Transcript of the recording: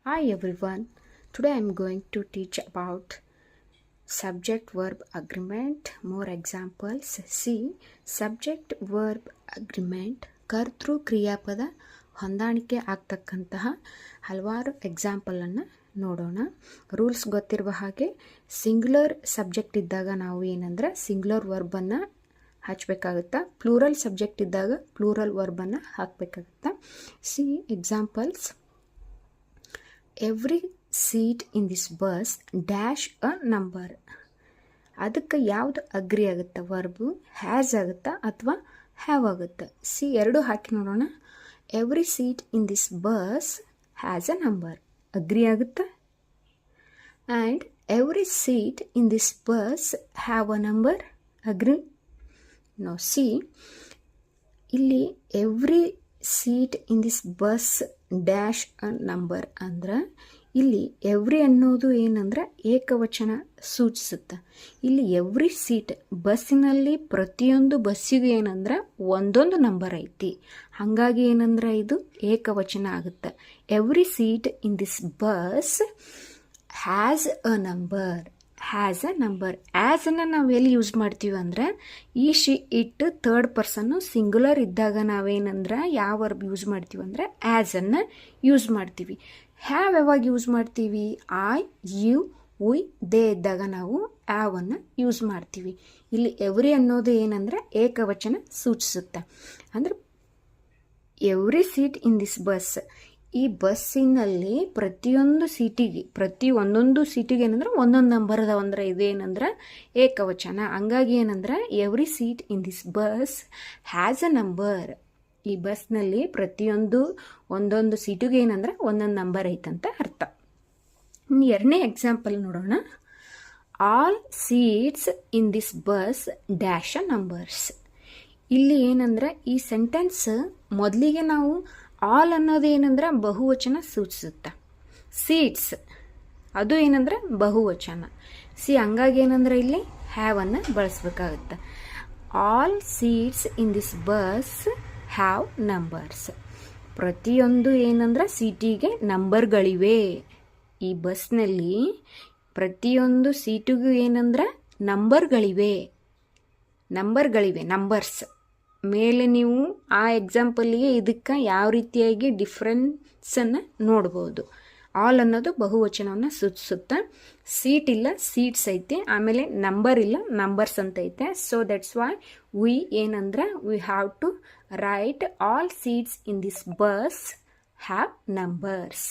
Hi everyone. Today I'm going to teach about subject verb agreement. More examples. See, subject verb agreement ಕರ್ತೃ ಕ್ರಿಯಾಪದ ಹೊಂದಾಣಿಕೆ ಆಗ್ತಕ್ಕಂತಹ ಹಲವಾರು ಎಕ್ಸಾಂಪಲನ್ನು ನೋಡೋಣ. Rules ಗೊತ್ತಿರುವ ಹಾಗೆ ಸಿಂಗ್ಯುಲರ್ ಸಬ್ಜೆಕ್ಟ್ ಇದ್ದಾಗ ನಾವು ಏನಂದ್ರೆ ಸಿಂಗ್ಯುಲರ್ ವರ್ಬನ್ನು ಹಚ್ಚಬೇಕಾಗುತ್ತಾ, ಪ್ಲೂರಲ್ ಸಬ್ಜೆಕ್ಟ್ ಇದ್ದಾಗ ಪ್ಲೂರಲ್ ವರ್ಬನ್ನು ಹಾಕಬೇಕಾಗುತ್ತಾ. See examples. Every seat in this bus dash a number. ಅದಕ್ಕೆ ಯಾವುದು ಅಗ್ರಿ ಆಗುತ್ತೆ? ವರ್ಬು ಹ್ಯಾಸ್ ಆಗುತ್ತಾ ಅಥವಾ ಹ್ಯಾವ್ ಆಗುತ್ತೆ? ಸಿ ಎರಡು ಹಾಕಿ ನೋಡೋಣ. Every seat in this bus has a number, agree ಆಗುತ್ತಾ? And every seat in this bus have a number, agree? No. See ಇಲ್ಲಿ every seat in this bus dash a number ಅಂದ್ರೆ ಇಲ್ಲಿ every ಅನ್ನೋದು ಏನಂದ್ರೆ ಏಕವಚನ ಸೂಚಿಸುತ್ತೆ. ಇಲ್ಲಿ ಎವ್ರಿ ಸೀಟ್, ಬಸ್ಸಿನಲ್ಲಿ ಪ್ರತಿಯೊಂದು ಬಸ್ಸಿಗೂ ಏನಂದ್ರೆ ಒಂದೊಂದು ನಂಬರ್ ಐತಿ, ಹಾಗಾಗಿ ಏನಂದ್ರೆ ಇದು ಏಕವಚನ ಆಗುತ್ತೆ. Every seat in this bus has a number. Has a number. ಆ್ಯಸನ್ನು ನಾವು ಎಲ್ಲಿ ಯೂಸ್ ಮಾಡ್ತೀವಿ ಅಂದರೆ ಈ ಇಟ್ ಥರ್ಡ್ ಪರ್ಸನ್ನು ಸಿಂಗ್ಯುಲರ್ ಇದ್ದಾಗ ನಾವೇನಂದ್ರೆ ಯಾವ ವರ್ಬ್ ಯೂಸ್ ಮಾಡ್ತೀವಿ ಅಂದರೆ ಆ್ಯಸನ್ನು ಯೂಸ್ ಮಾಡ್ತೀವಿ. ಹ್ಯಾವ್ ಯಾವಾಗ ಯೂಸ್ ಮಾಡ್ತೀವಿ? ಐ, ಯು, ಉಯ್, ದೇ ಇದ್ದಾಗ ನಾವು ಆವನ್ನು ಯೂಸ್ ಮಾಡ್ತೀವಿ. ಇಲ್ಲಿ ಎವ್ರಿ ಅನ್ನೋದು ಏನಂದ್ರೆ ಏಕವಚನ ಸೂಚಿಸುತ್ತೆ. ಅಂದ್ರೆ every seat in this bus, ಈ ಬಸ್ಸಿನಲ್ಲಿ ಒಂದೊಂದು ಸೀಟಿಗೆ ಏನಂದ್ರೆ ಒಂದೊಂದು ನಂಬರ್ ಅದಾವ ಅಂದ್ರೆ ಇದೇನಂದ್ರೆ ಏಕವಚನ. ಹಂಗಾಗಿ ಏನಂದ್ರೆ every seat in this bus has a number. ಈ ಬಸ್ನಲ್ಲಿ ಒಂದೊಂದು ಸೀಟಿಗೆ ಏನಂದ್ರೆ ಒಂದೊಂದು ನಂಬರ್ ಐತಂತ ಅರ್ಥ. ಎರಡನೇ ಎಕ್ಸಾಂಪಲ್ ನೋಡೋಣ. All seats in this bus dash a numbers. ಇಲ್ಲಿ ಏನಂದ್ರೆ ಈ ಸೆಂಟೆನ್ಸ್ ಮೊದಲಿಗೆ ನಾವು ಆಲ್ ಅನ್ನೋದು ಏನಂದ್ರೆ ಬಹುವಚನ ಸೂಚಿಸುತ್ತೆ. ಸೀಟ್ಸ್ ಅದು ಏನಂದ್ರೆ ಬಹುವಚನ. ಹಂಗಾಗಿ ಏನಂದ್ರೆ ಇಲ್ಲಿ ಹ್ಯಾವ್ ಅನ್ನು ಬಳಸಬೇಕಾಗುತ್ತೆ. All seats in this bus have numbers. ಪ್ರತಿಯೊಂದು ಏನಂದ್ರೆ ಸೀಟಿಗೆ ನಂಬರ್ಗಳಿವೆ. ಈ ಬಸ್ನಲ್ಲಿ ಪ್ರತಿಯೊಂದು ಸೀಟಿಗೂ ಏನಂದ್ರೆ ನಂಬರ್ಗಳಿವೆ, ನಂಬರ್ಸ್. ಮೇಲೆ ನೀವು ಆ ಎಕ್ಸಾಂಪಲ್ಗೆ ಇದಕ್ಕೆ ಯಾವ ರೀತಿಯಾಗಿ ಡಿಫ್ರೆನ್ಸನ್ನು ನೋಡ್ಬೋದು. ಆಲ್ ಅನ್ನೋದು ಬಹುವಚನವನ್ನು ಸೂಚಿಸುತ್ತೆ. ಸೀಟ್ ಇಲ್ಲ, ಸೀಟ್ಸ್ ಐತೆ. ಆಮೇಲೆ ನಂಬರ್ ಇಲ್ಲ, ನಂಬರ್ಸ್ ಅಂತ ಐತೆ. ಸೊ ದಟ್ಸ್ ವೈ ವಿ ಏನಂದ್ರೆ we have to write all seats in this bus have numbers.